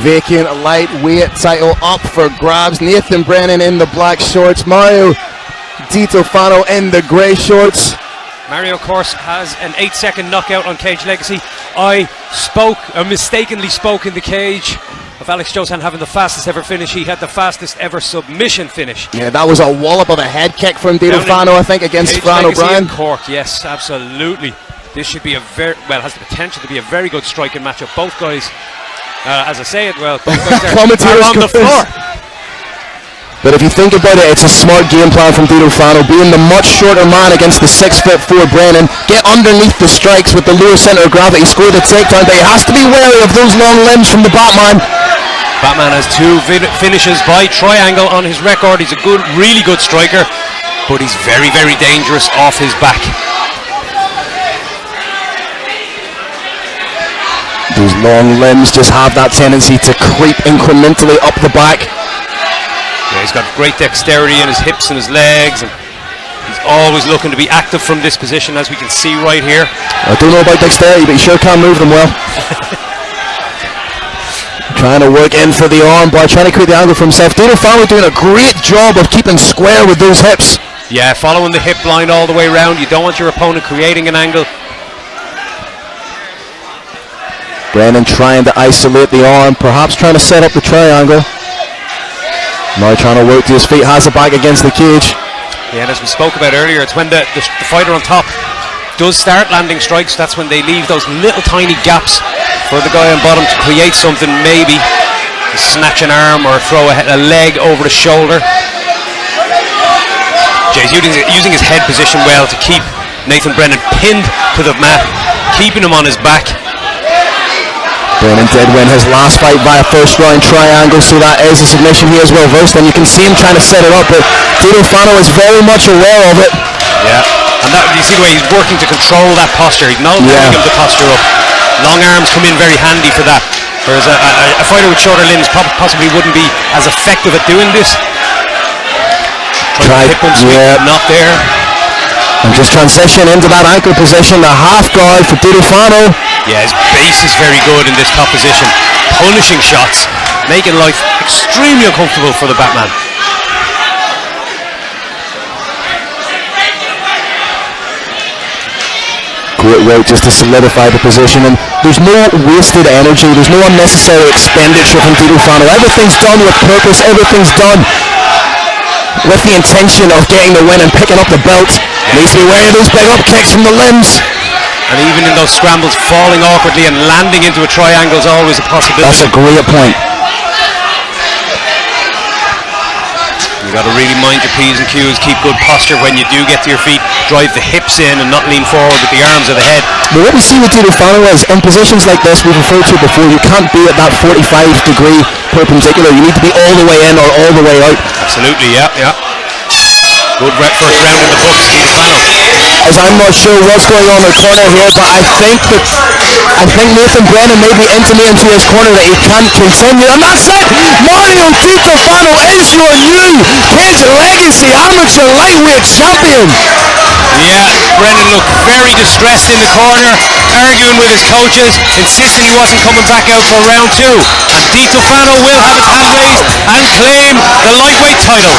Vacant lightweight title up for grabs. Nathan Brennan in the black shorts. Mario Ditifano in the grey shorts. Mario, of course, has an 8-second knockout on Cage Legacy. I mistakenly spoke in the cage of Alex Josan having the fastest ever finish. He had the fastest ever submission finish. Yeah, that was a wallop of a head kick from Ditifano, I think, against Fran O'Brien. Cork, yes, absolutely. This should be has the potential to be a very good striking matchup. Both guys, as I say it, both guys are on the floor. But if you think about it, it's a smart game plan from Ditifano, being the much shorter man against the 6'4" Brennan. Get underneath the strikes with the lower centre of gravity, score the takedown, but he has to be wary of those long limbs from the Batman. Batman has 2 finishes by triangle on his record. He's a really good striker, but he's very, very dangerous off his back. Those long limbs just have that tendency to creep incrementally up the back. Yeah, he's got great dexterity in his hips and his legs, and he's always looking to be active from this position, as we can see right here. I don't know about dexterity, but he sure can move them well. Trying to work in for the arm bar, trying to create the angle for himself. Ditifano doing a great job of keeping square with those hips. Yeah, following the hip line all the way around. You don't want your opponent creating an angle. Brennan trying to isolate the arm, perhaps trying to set up the triangle. Now trying to work to his feet, has it back against the cage. Yeah, and as we spoke about earlier, it's when the fighter on top does start landing strikes, that's when they leave those little tiny gaps for the guy on bottom to create something, maybe snatch an arm or throw a leg over the shoulder. Jay's using his head position well to keep Nathan Brennan pinned to the mat, keeping him on his back. Brennan did win his last fight by a first round triangle, so that is a submission he is well versed in. You can see him trying to set it up, but Ditifano is very much aware of it. Yeah, and you see the way he's working to control that posture. He's not allowing him to posture up. Long arms come in very handy for that, whereas a fighter with shorter limbs possibly wouldn't be as effective at doing this. Trying to hip him sweep, not there. And just transition into that ankle position, the half guard for Ditifano. Yeah, his base is very good in this top position. Punishing shots, making life extremely uncomfortable for the Batman. Great work just to solidify the position, and there's no wasted energy, there's no unnecessary expenditure from Ditifano. Everything's done with purpose, everything's done with the intention of getting the win and picking up the belt. Needs to be wary of those big up kicks from the limbs. And even in those scrambles, falling awkwardly and landing into a triangle is always a possibility. That's a great point. You've got to really mind your P's and Q's, keep good posture when you do get to your feet, drive the hips in and not lean forward with the arms or the head. But what we see with Ditifano is, in positions like this, we've referred to it before, you can't be at that 45-degree perpendicular. You need to be all the way in or all the way out. Absolutely, yeah. Good first round in the books, Ditifano. As I'm not sure what's going on in the corner here, but I think Nathan Brennan may be intimating to his corner that he can't continue. And that's it! Mario Ditifano is your new Cage Legacy Amateur Lightweight Champion! Yeah, Brennan looked very distressed in the corner, arguing with his coaches, insisting he wasn't coming back out for round 2. And Ditifano will have his hand raised and claim the lightweight title.